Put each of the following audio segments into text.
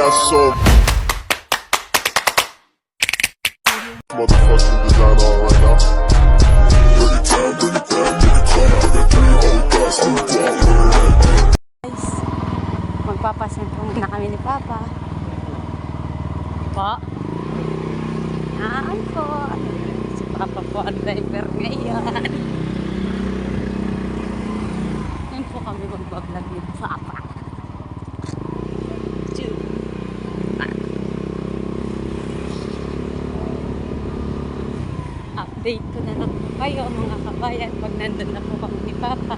got so motherfucking design on right now. Bring it down, bring it down, bring it down. I got 3 old guys on the wall. Guys, magpapasentro muna kami ni Papa. Pa? Yan po. Si Papa po ang driver ngayon. Yan po kami magbablog ni Papa. Update ko na lang po kayo mga kabayan pag nandun na po kami ni Papa.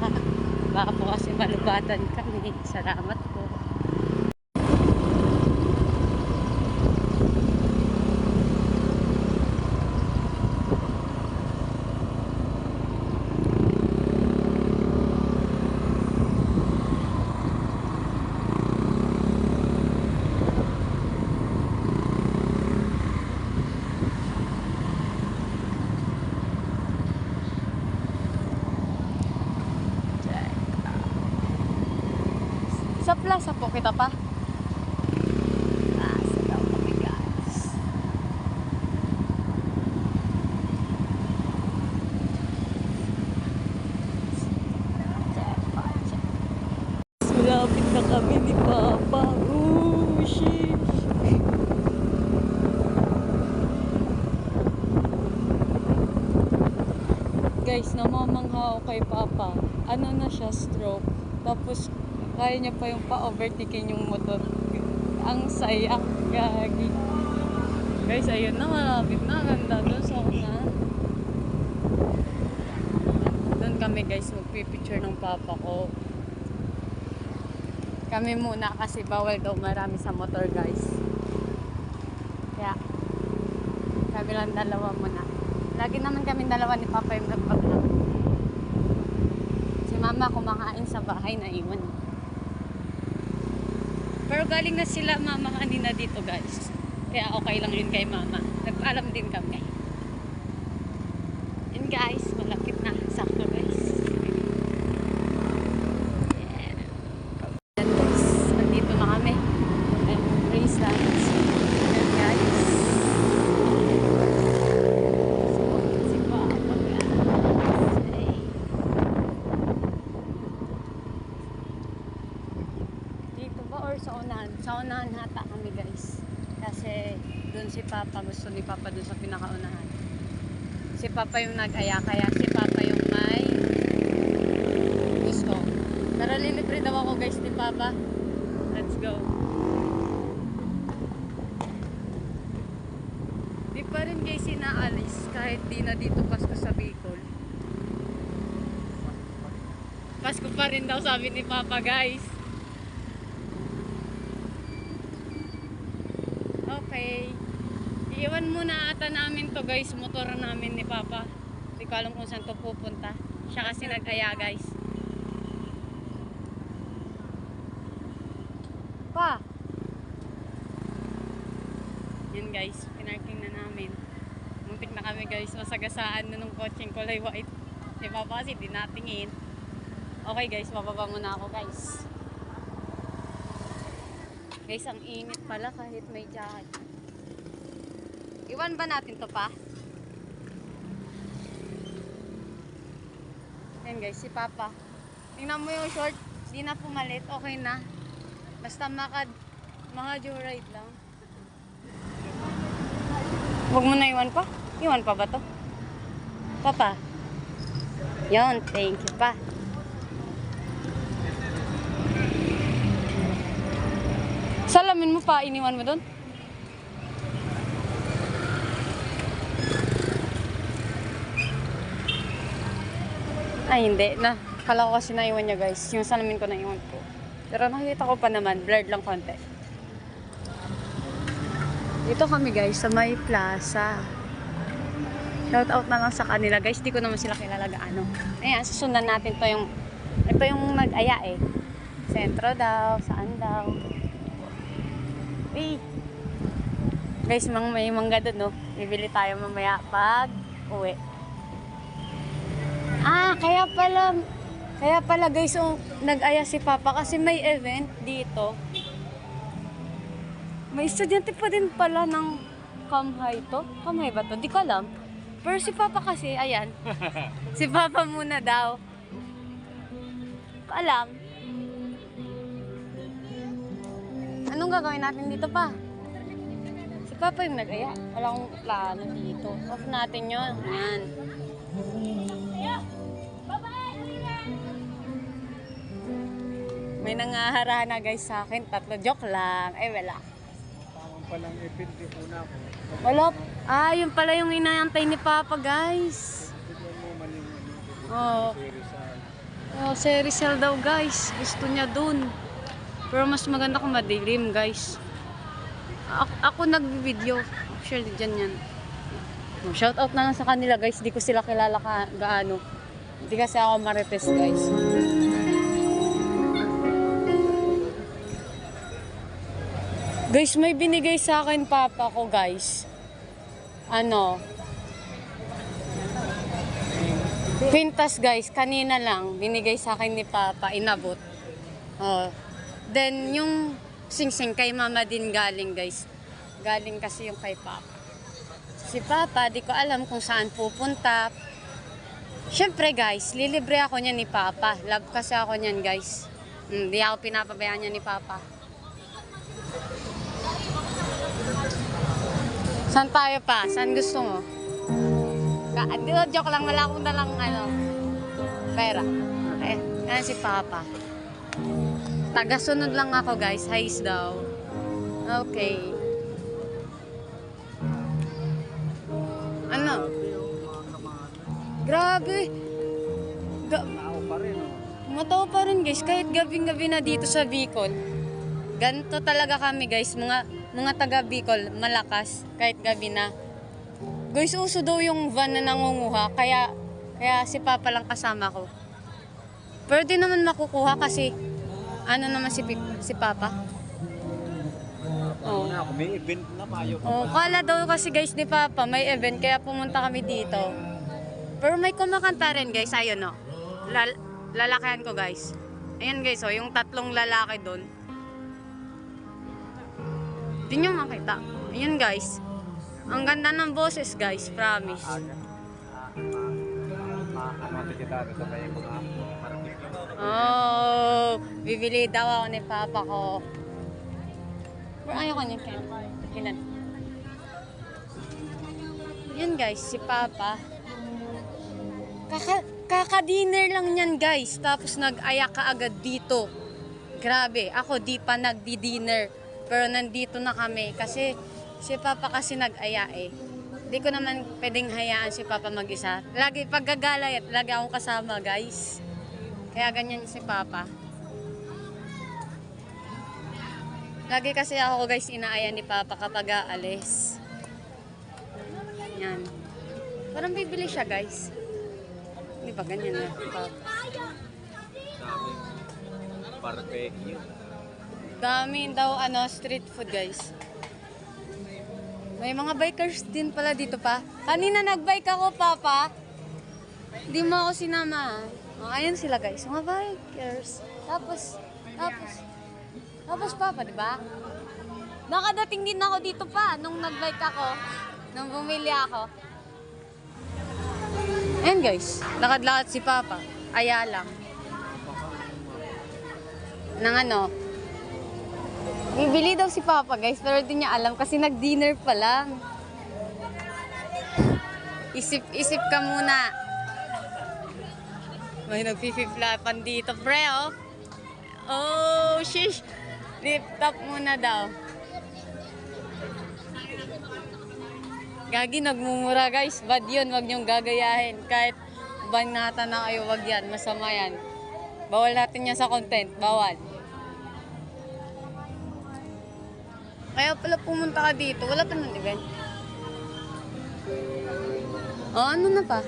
Baka po kasi malubatan kami. Salamat po. Sa plaza po kita pa. Plaza daw kami guys. Malapit na kami ni Papa. Oh, shit. Guys, namamangha ako kay Papa. Ano na siya, stroke. Tapos kaya niya pa yung pa-overtaking yung motor. Ang saya, gagi. Guys, ayun na, malapit na. Ganda doon sa una. Doon kami guys, magpipicture ng Papa ko. Kami muna kasi bawal daw marami sa motor guys. Kaya, kami lang dalawa muna. Lagi naman kami dalawa ni Papa yung nagpag-vlog. Si Mama kumakain sa bahay na iwan. Pero galing na sila Mama kanina dito guys. Kaya okay lang yun kay Mama. Nagpaalam din kami. And guys, malapit na. Sakto guys. Yeah. And guys, nandito na kami. And race lines. And guys. Si Papa guys. Hey. Dito ba or sa unahan? Sa unahan hata kami guys. Kasi doon si Papa, gusto ni Papa doon sa pinakaunahan. Si Papa yung nag-aya, kaya si Papa yung may gusto. Tara, lilibre daw ako guys ni Papa. Let's go. Di pa rin guys sinaalis kahit di na dito Pasko sa Bicol. Pasko pa rin daw sabi ni Papa guys. Okay. Iiwan muna ata namin to guys, motor namin ni Papa. Hindi ko alam kung saan to pupunta. Siya kasi nag-aya guys. Pa! Yan guys, pinarking na namin. Muntik na kami guys, masagasaan na nung kotseng kulay white. Si Papa kasi di natingin. Okay guys, mababa muna ako guys. Guys, ang init pala kahit may jacket. Iwan ba natin to pa? Yan guys, si Papa. Tingnan mo yung short, di na pumalit, okay na. Basta maka-joyride lang. Huwag mo na iwan pa? Iwan pa ba to? Papa? Yon, thank you pa. Salamin mo pa, iniwan mo doon? Ay, hindi na. Kala ko kasi naiwan niya guys. Yung salamin ko naiwan ko. Pero nakikita ko pa naman, blurred lang konti. Dito kami guys, sa may plaza. Shout out na lang sa kanila guys. Di ko naman sila kilala gaano. Ayan, susundan natin to yung... Ito yung mag-aya eh. Sentro daw, saan daw. Hey. Guys, may mangga doon, no? Bibili tayo mamaya pag uwi. Ah, kaya pala guys, nag-aya si Papa kasi may event dito. May estudyante pa din pala ng Kamhay to. Kamhay ba to? Di ko alam. Pero si Papa kasi, ayan. Si Papa muna daw. Alam. Anong gagawin natin dito pa? Si Papa yung nag-aya. Wala akong plano dito. Off natin yun. Ayan. May nangaharana na guys sa akin. 3 joke lang. Ay, wala. Tamang palang ipindi una ko. Wala. Ah, yun pala yung inaantay ni Papa, guys. Tignan mo man yung Oo. Rizal. Oh, si Rizal daw, guys. Gusto niya dun. Pero mas maganda kung madilim, guys. Ako nag-video. Actually, dyan yan. Oh, shout out na lang sa kanila, guys. Di ko sila kilala gaano. Hindi kasi ako marites, guys. Guys, may binigay sa akin Papa ko, guys. Ano? Quintas, guys. Kanina lang. Binigay sa akin ni Papa. Inabot. Oh. Then, yung sing-sing kay Mama din galing, guys. Galing kasi yung kay Papa. Si Papa, di ko alam kung saan pupunta. Siyempre, guys, lilibre ako niya ni Papa. Love kasi ako niyan, guys. Di ako pinapabayaan niya ni Papa. Saan tayo pa? Saan gusto mo? Joke lang, wala akong dalang pera. Okay, yan si Papa. Tagasunod lang ako, guys. Highs daw. Okay. Ano? Grabe. Tao pa rin, oh. Matao pa rin, guys. Kahit gabing-gabi na dito sa Bicol. Ganito talaga kami, guys. Mga taga Bicol, malakas. Kahit gabi na. Guys, uso daw yung van na nangunguha. Kaya si Papa lang kasama ko. Pero di naman makukuha kasi ano naman si Papa. Oh. Ako, may event na mayo. Oh, kala daw kasi guys ni Papa may event kaya pumunta kami dito. Pero may kumakanta rin, guys. Ayun, no. Lalakihan ko, guys. Ayun, guys, oh, yung 3 lalaki doon. Hindi nyo makita. Ayun, guys. Ang ganda ng boses, guys. Promise. Oh, bibili daw ako ni Papa ko. Pero ayaw ko niya kinan. Yan, guys, si Papa. Kaka-dinner lang yan, guys. Tapos nag-aya ka agad dito. Grabe, ako di pa nagdi-dinner. Pero nandito na kami kasi si Papa kasi nag-aya eh. Hindi ko naman pwedeng hayaan si Papa mag-isa. Lagi paggagalay at lagi akong kasama, guys. Kaya ganyan si Papa. Lagi kasi ako, guys, inaaya ni Papa kapag aalis. Yan. Parang bibili siya, guys. Hindi ba ganyan na Papa? Barbecue. Dami daw street food, guys. May mga bikers din pala dito pa. Kanina nagbike ako, Papa. Hindi mo ako sinama. Oh, ayun sila, guys. Mga bikers. Tapos Papa, di ba? Nakadating din ako dito pa nung nagbike ako. Nung bumili ako. Ayun, guys. Lakad-lakad si Papa. Aya lang. Nang bibili daw si Papa, guys, pero di niya alam kasi nag-dinner pa lang. Isip ka muna. May nagpipiplapan dito, pre, oh. Oh, shish. Lift up muna daw. Gagi, nagmumura, guys. Bad yun, wag niyong gagayahin. Kahit banata na kayo, wag yan. Masama yan. Bawal natin yan sa content. Bawal. Kaya pala pumunta ka dito. Wala pa ng event. Oh, ano na pa?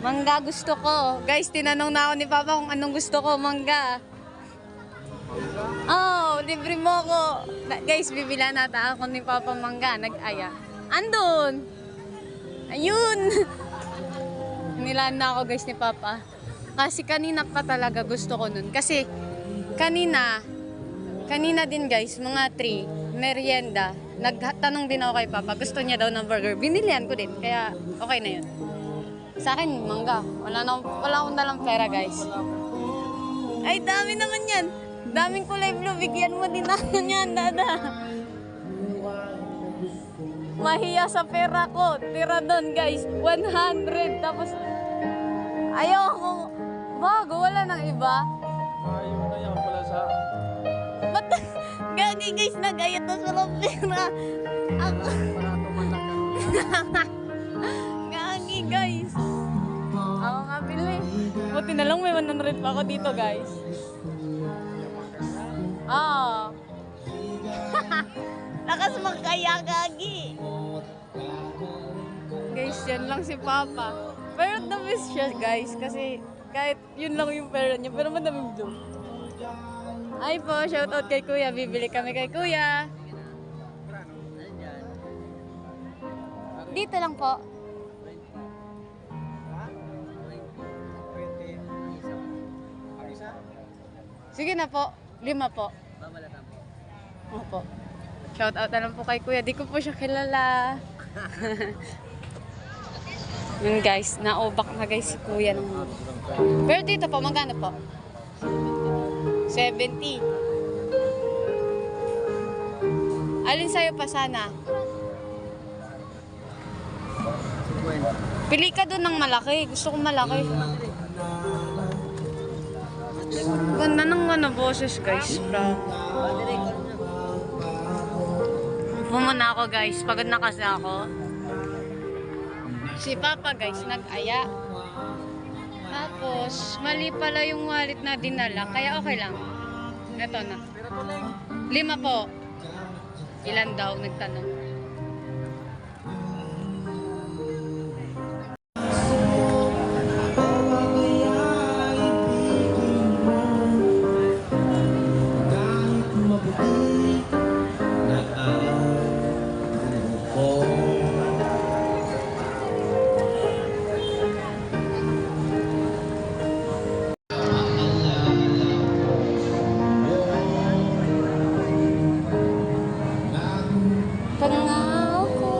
Mangga gusto ko. Guys, tinanong na ako ni Papa kung anong gusto ko. Mangga. Oh, libre mo ko. Guys, bibila nata ako ni Papa mangga. Nag-aya. Andun. Ayun. Nilaan na ako, guys, ni Papa. Kasi kanina pa talaga gusto ko nun. Kasi kanina Kanina din guys, mga 3, merienda. Nagtanong din ako kay Papa, gusto niya daw ng burger. Binilihan ko din, kaya okay na yun. Sa akin, mangga. Wala akong dalang pera guys. Ay, dami naman yan. Daming kulay blue, bigyan mo din ako niyan, dada. Mahiya sa pera ko. Tira doon guys, 100. Tapos, ayoko. Bago, wala nang iba. Ayaw na yan pala sa... Ba't gagi guys, nag-ayat na sa pera. Ako. Parato man lang. Gagi guys. Ako nga bili. Buti na lang may 100 pa ako dito guys. Ah. Lakas magkaya gagi. Guys, yan lang si Papa. Pero the best siya guys kasi kahit yun lang yung pera niya pero madaming blue. Ay po, shoutout kay Kuya. Bibili kami kay Kuya. Dito lang po. 20. Ang isa? Sige na po. 5 po. Opo. Shoutout na lang po kay Kuya. Di ko po siya kilala. Yun guys, naubak na guys si Kuya ng... Pero dito po, magkano po? 70. Alin sa'yo pa sana? Pili ka doon ng malaki. Gusto kong malaki. Ganda ng boses guys. Bro. Muna ako guys. Pagod na kasi ako. Si Papa guys, nag-aya. Tapos, mali pala yung wallet na dinala. Kaya okay lang. Ito na. 5 po. Ilan daw? Nagtanong. Pangako.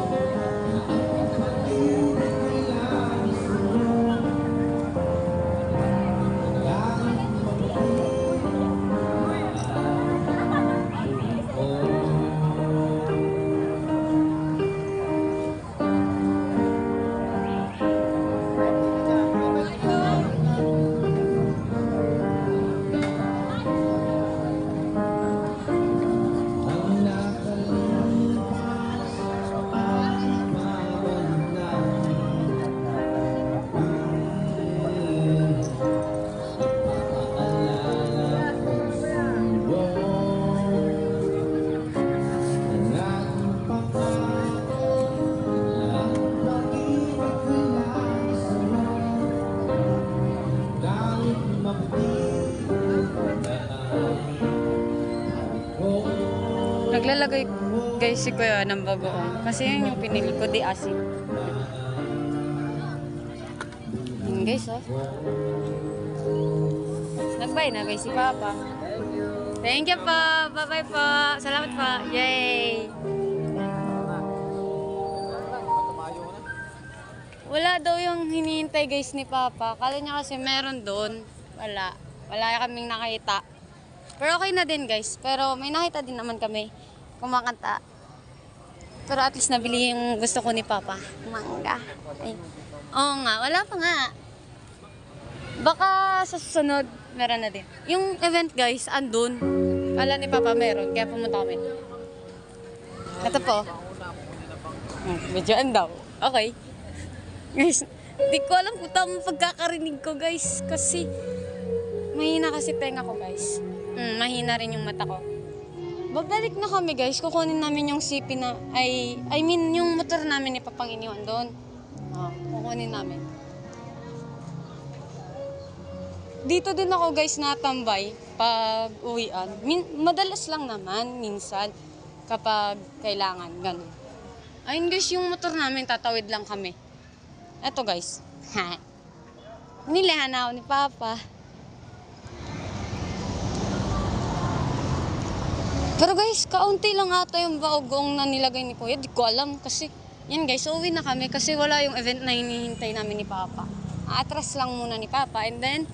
Naglalagay guys si Kuya ng bagoong. Kasi yun yung pinili ko, di asin. Yun guys, oh. Nagbay na guys si Papa. Thank you po. Bye-bye po. Salamat po. Yay! Wala daw yung hinihintay guys ni Papa. Kala niya kasi meron doon. Wala. Wala kaming nakita. Pero okay na din guys. Pero may nakita din naman kami kumakanta. Pero at least nabili yung gusto ko ni Papa. Mangga. Ay. Oo nga. Wala pa nga. Baka sa susunod meron na din. Yung event guys, andun. Kala ni Papa meron. Kaya pumunta kami. Ito po. Medyo andaw. Okay. Guys, di ko alam kung tamang pagkakarinig ko guys. Kasi mahina kasi tenga ko guys. Mahina rin yung mata ko. Babalik na kami guys. Kukunin namin yung CP na, I mean yung motor namin ni Papang iniwan doon. Kukunin namin. Dito din ako guys natambay pag uwian. Madalas lang naman minsan kapag kailangan. Ganun. Ayun guys, yung motor namin tatawid lang kami. Eto guys. Nilihan ako ni Papa. Pero guys, kaunti lang ata yung baogong na nilagay ni Kuya. Di ko alam kasi, yan guys, uwi na kami kasi wala yung event na hinihintay namin ni Papa. Atras lang muna ni Papa and then,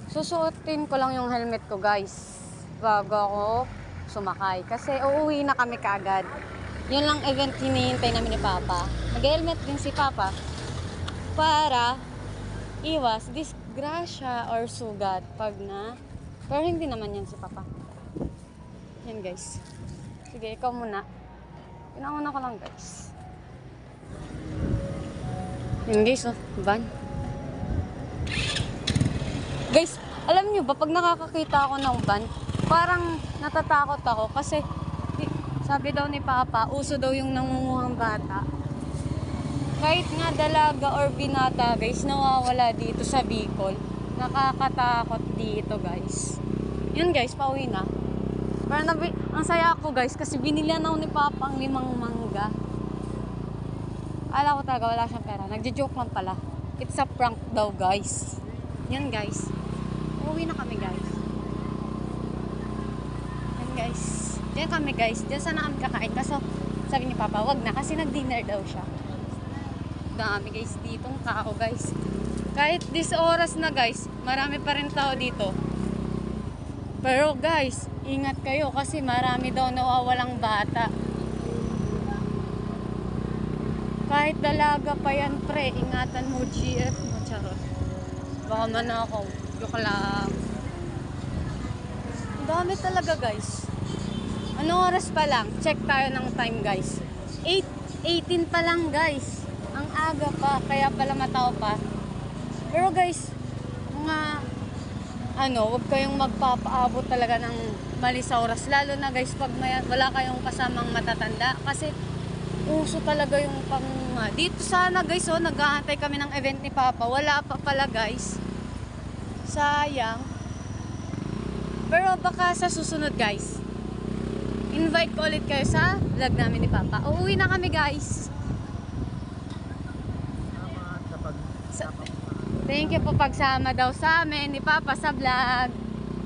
susuotin ko lang yung helmet ko guys bago ako sumakay. Kasi uuwi na kami kaagad. Yun lang event hinihintay namin ni Papa. Mag-helmet din si Papa para iwas disgrasya or sugat pag na. Pero hindi naman yan si Papa. Yan guys. Sige, ikaw muna. Pinauna ko lang guys. Yan guys, oh. Van. Guys, alam nyo ba, pag nakakakita ako ng van, parang natatakot ako kasi sabi daw ni Papa, uso daw yung nangunguhang bata. Kahit nga dalaga or binata guys, nawawala dito sa Bicol. Nakakatakot dito guys. Yun guys, pauwi na. Pero ang saya ako guys kasi binilihan ako ni Papa ang 5 mangga. Ala ko talaga wala siyang pera. Nagjo-joke lang pala. It's a prank daw guys. Yan guys. Uuwi na kami guys. Yan guys. Diyan kami guys. Diyan sana kami kakain. Kaso sabi ni Papa wag na kasi nag-dinner daw siya. Dami guys ditong tao guys. Kahit this oras na guys, marami pa rin tao dito. Pero guys, ingat kayo kasi marami daw nawawalang bata. Kahit dalaga pa yan pre, ingatan mo GF mo, charot. Baka man ako, joke lang. Ang dami talaga guys. Anong oras pa lang? Check tayo ng time guys. 8:18 pa lang guys. Ang aga pa, kaya pala matao pa. Pero guys, mga huwag kayong magpapaabot talaga ng mali sa oras. Lalo na guys, pag wala kayong kasamang matatanda. Kasi uso talaga yung dito sana guys, oh, nag-aantay kami ng event ni Papa. Wala pa pala guys. Sayang. Pero baka sa susunod guys, invite ko ulit kayo sa vlog namin ni Papa. Uuwi na kami guys. Thank you po pagsama daw sa amin ni Papa sa vlog.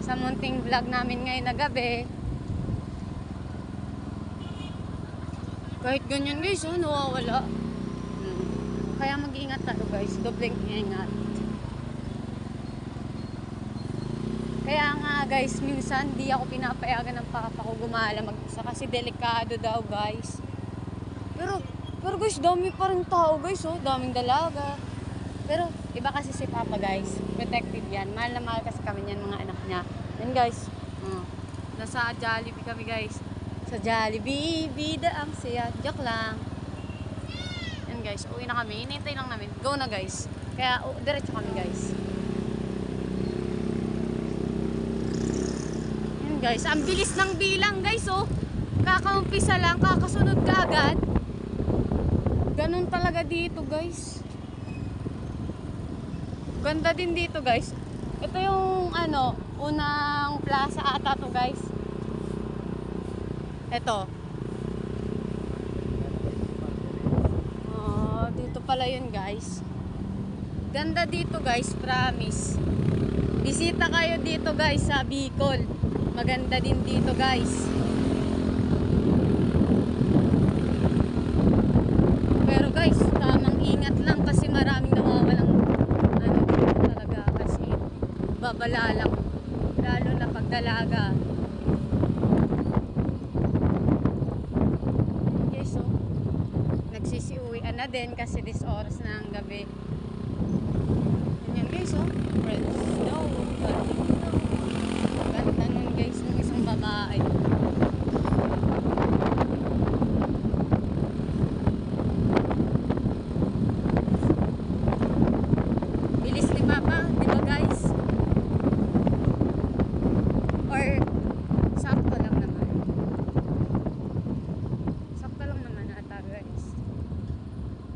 Sa munting vlog namin ngayon na gabi. Kahit ganyan guys, oh, nawawala. Kaya mag-iingat tayo guys. Dobleng ingat. Kaya nga guys, minsan di ako pinapayagan ng Papa ko gumala mag-isa kasi delikado daw guys. Pero guys, dami pa rin tao guys, oh. Daming dalaga. Pero iba kasi si Papa guys, protective yan. Mahal na mahal kasi kami yan mga anak niya. Yan guys, nasa Jollibee kami guys. Sa Jollibee, bida ang siya. Joke lang. Yan guys, uwi na kami. Hinintay lang namin. Go na guys. Kaya diretso kami guys. Yan guys, ang bilis ng bilang guys, oh. Kakaumpisa lang, kakasunod ka agad. Ganun talaga dito guys. Ganda din dito guys. Ito yung unang plaza ata to guys. Ito. Oh, dito pala yun guys. Ganda dito guys, promise. Bisita kayo dito guys sa Bicol. Maganda din dito guys. Pero guys, tamang ingat lang kasi maraming nawawalang babalalang, lalo na pagdalaga. Okay, so nagsisiuwian na din kasi this oras na ang gabi. Yan guys, oh, red snow. Ganda nun guys ng isang babae. Bilis ni Papa, di ba guys?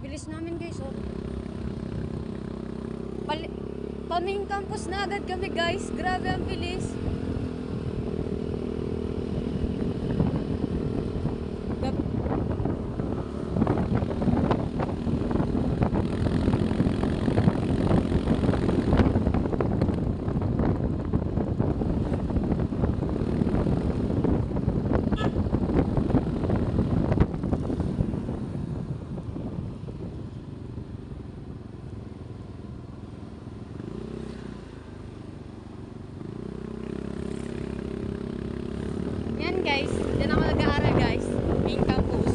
Bilis namin guys, oh. Paming campus na agad kami guys. Grabe ang bilis. Ayan guys, dyan ako nag-aaral guys. Main campus.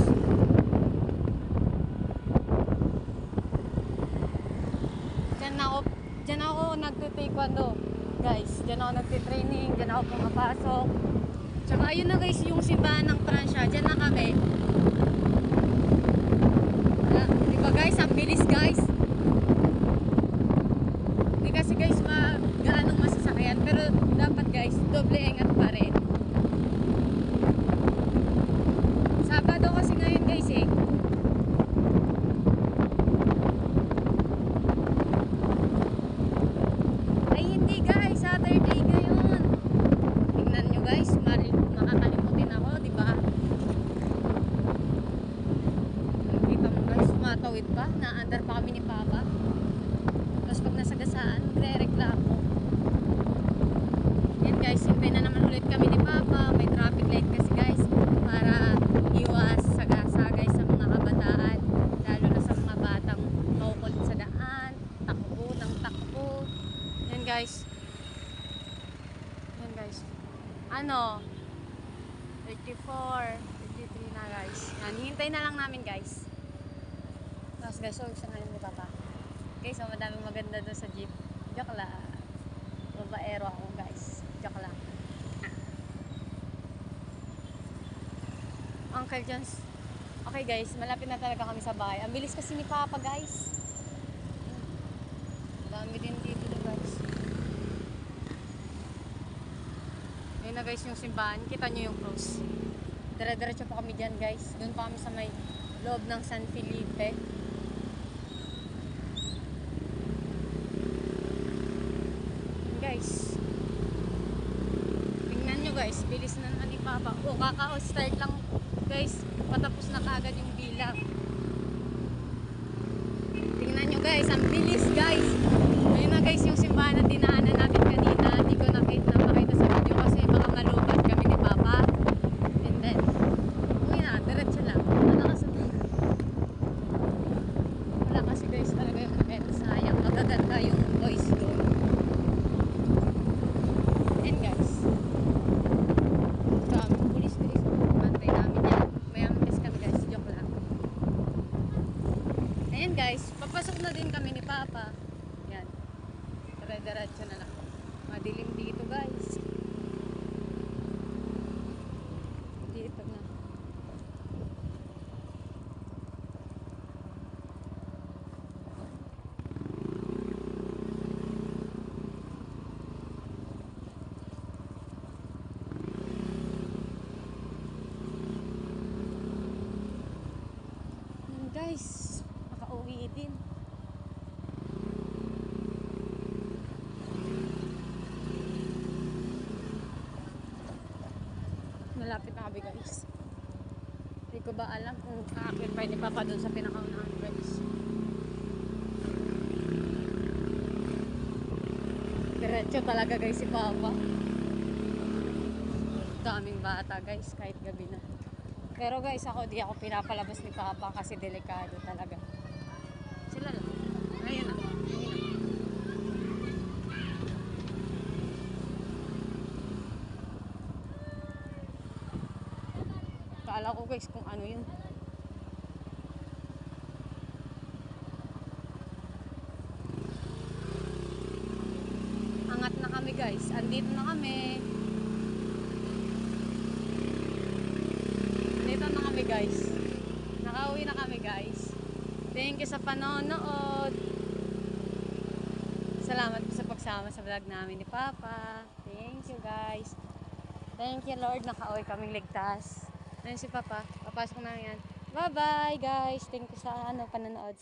Dyan ako nagtitaekwondo. Guys, dyan ako nagtitraining, dyan ako pumapasok. Tsaka ayun na guys, yung simbahan ng Pransya. Dyan na kami. Diba guys, ang bilis guys. Hindi kasi guys gaanong masasakyan. Pero dapat guys, doble ingat pa rin. Sabado kasi ngayon guys eh. Ay hindi guys, Saturday ngayon. Tingnan nyo guys, makakalimutin ako, di ba? Kita mo guys, sumatawid pa. Naandar pa kami ni Papa. Tapos pag nasagasaan, magre-reklamo. Yan guys, hintay na naman ulit kami ni Papa. May traffic light kasi guys, para iwas sagasa guys sa mga kabataan. Lalo na sa mga batang maukulit sa daan, takbo ng takbo. Yan guys. Yan guys. Ano? 34, 33 na guys. Yan, hintay na lang namin guys. Tapos guys, so isa ngayon ni Papa. Guys, so madaming maganda doon sa jeep. Joke lang. Babaero ako guys. Joke lang. Uncle John's. Okay guys, malapit na talaga kami sa bahay. Ang bilis kasi ni Papa guys. Dami din dito na guys. Ayun na guys yung simbahan. Kita nyo yung cross. Dire-diretso pa kami dyan guys. Doon pa kami sa may loob ng San Felipe. Guys, tingnan nyo guys, bilis na naman ni Papa. O, kaka-start lang guys, patapos na kagad yung bilang. Tingnan nyo guys, ang bilis guys. Ayun na guys yung simbahan na dinaanan natin kanina. Hindi ko napakita sa video kasi baka malupad kami ni Papa. And then uwi na, diretso lang. Wala kasi guys talaga yung event. Sayang, magaganda yung voice doon. And guys, daming pulis guys. Bantay namin yan. Mayamis kami guys. Joke lang. Ayan guys, papasok na din kami ni Papa. Yan. Dire-diretso na lang. Madilim dito guys. Dito na. Guys, nakauwi din. Malapit na kami guys. Hindi ko ba alam kung aakyat pa ni Papa doon sa pinakaunahan guys. Diretso talaga guys si Papa. Daming bata guys kahit gabi na. Pero guys, di ako pinapalabas ni Papa kasi delikado talaga. Sila lang. Ayun na. Kala ko guys kung ano yun. Angat na kami guys. Andito na kami. Dito na kami guys. Nakauwi na kami guys. Thank you sa panonood. Salamat po sa pagsama sa vlog namin ni Papa. Thank you guys. Thank you Lord. Nakauwi kaming ligtas. Ayun si Papa. Papasok na yan. Bye bye guys. Thank you sa panonood.